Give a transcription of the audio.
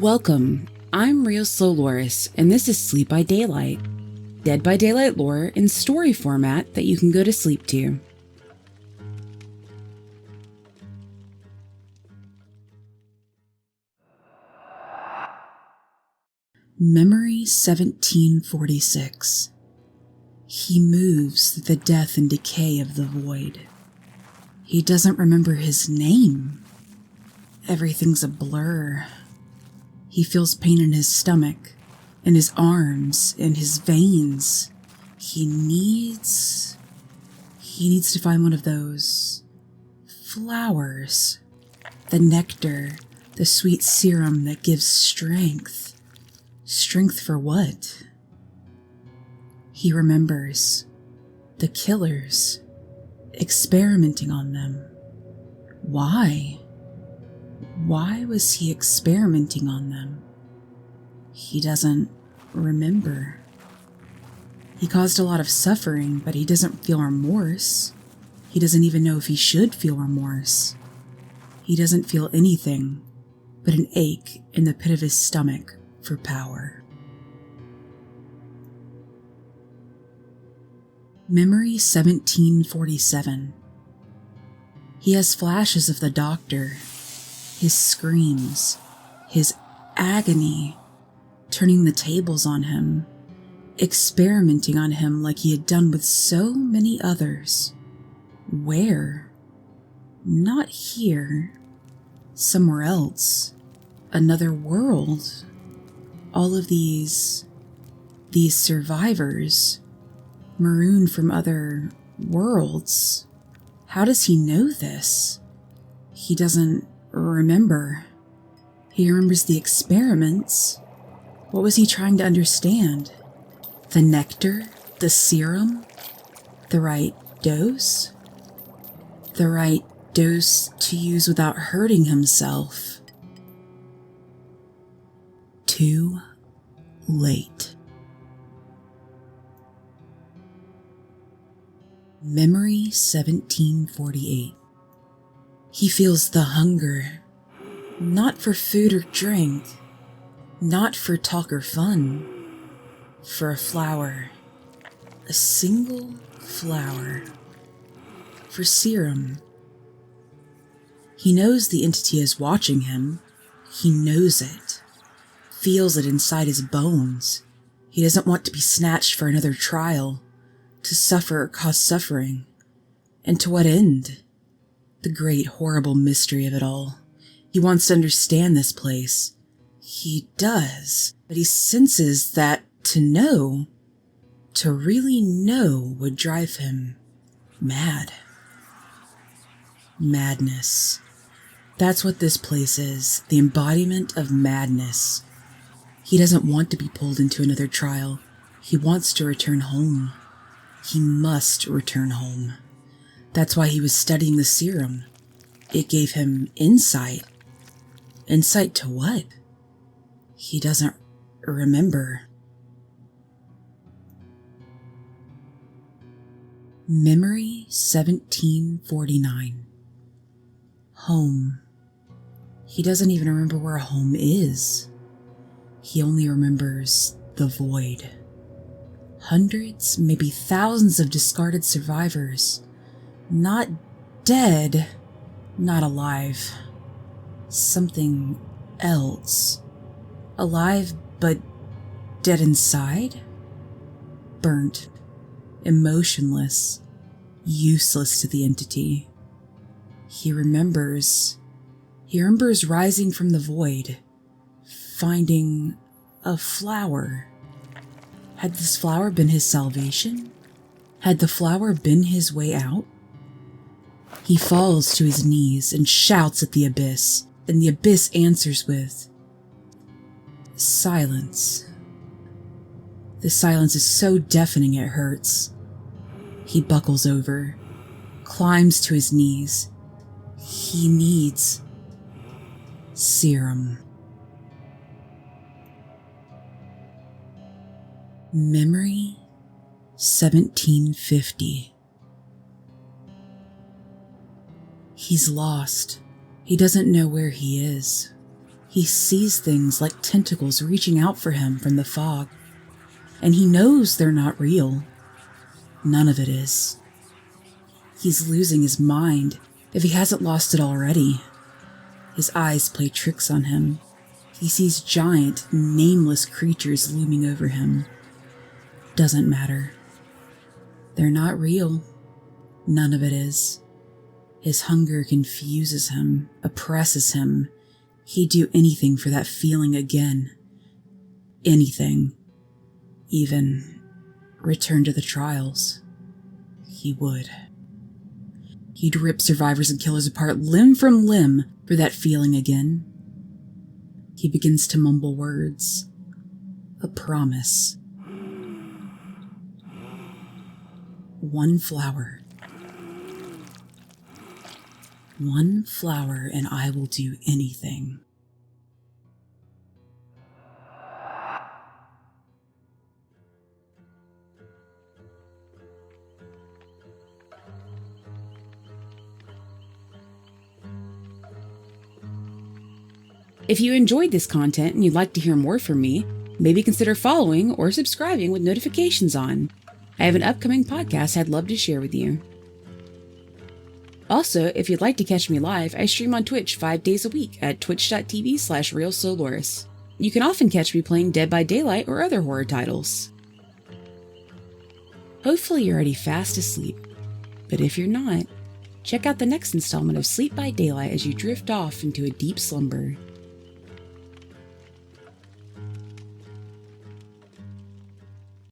Welcome, I'm Rio Slowloris, and this is Sleep by Daylight, Dead by Daylight lore in story format that you can go to sleep to. Memory 1746. He moves through the death and decay of the void. He doesn't remember his name. Everything's a blur. He feels pain in his stomach, in his arms, in his veins. He needs to find one of those flowers. The nectar, the sweet serum that gives strength. Strength for what? He remembers the killers, experimenting on them. Why? Why was he experimenting on them? He doesn't remember. He caused a lot of suffering, but he doesn't feel remorse. He doesn't even know if he should feel remorse. He doesn't feel anything but an ache in the pit of his stomach for power. Memory 1747. He has flashes of the doctor, his screams, his agony, turning the tables on him, experimenting on him like he had done with so many others. Where? Not here. Somewhere else. Another world. All of these survivors, marooned from other worlds. How does he know this? He doesn't remember. He remembers the experiments. What was he trying to understand? The nectar? The serum? The right dose? The right dose to use without hurting himself. Too late. Memory 1748. He feels the hunger, not for food or drink, not for talk or fun, for a flower, a single flower, for serum. He knows the entity is watching him. He knows it, feels it inside his bones. He doesn't want to be snatched for another trial, to suffer or cause suffering. And to what end? The great horrible mystery of it all. He wants to understand this place. He does, but he senses that to know, to really know, would drive him mad. Madness. That's what this place is, the embodiment of madness. He doesn't want to be pulled into another trial. He wants to return home. He must return home. That's why he was studying the serum. It gave him insight. Insight to what? He doesn't remember. Memory 1749. Home. He doesn't even remember where home is. He only remembers the void. Hundreds, maybe thousands of discarded survivors. Not dead, not alive. Something else. Alive, but dead inside? Burnt, emotionless, useless to the entity. He remembers rising from the void, finding a flower. Had this flower been his salvation? Had the flower been his way out? He falls to his knees and shouts at the abyss, and the abyss answers with silence. The silence is so deafening it hurts. He buckles over, climbs to his knees. He needs serum. Memory 1750. He's lost. He doesn't know where he is. He sees things like tentacles reaching out for him from the fog, and he knows they're not real. None of it is. He's losing his mind, if he hasn't lost it already. His eyes play tricks on him. He sees giant, nameless creatures looming over him. Doesn't matter. They're not real. None of it is. His hunger confuses him, oppresses him. He'd do anything for that feeling again. Anything. Even return to the trials. He would. He'd rip survivors and killers apart limb from limb for that feeling again. He begins to mumble words. A promise. One flower. One flower, and I will do anything. If you enjoyed this content and you'd like to hear more from me, maybe consider following or subscribing with notifications on. I have an upcoming podcast I'd love to share with you. Also, if you'd like to catch me live, I stream on Twitch 5 days a week at twitch.tv/RealSoloris. You can often catch me playing Dead by Daylight or other horror titles. Hopefully you're already fast asleep, but if you're not, check out the next installment of Sleep by Daylight as you drift off into a deep slumber.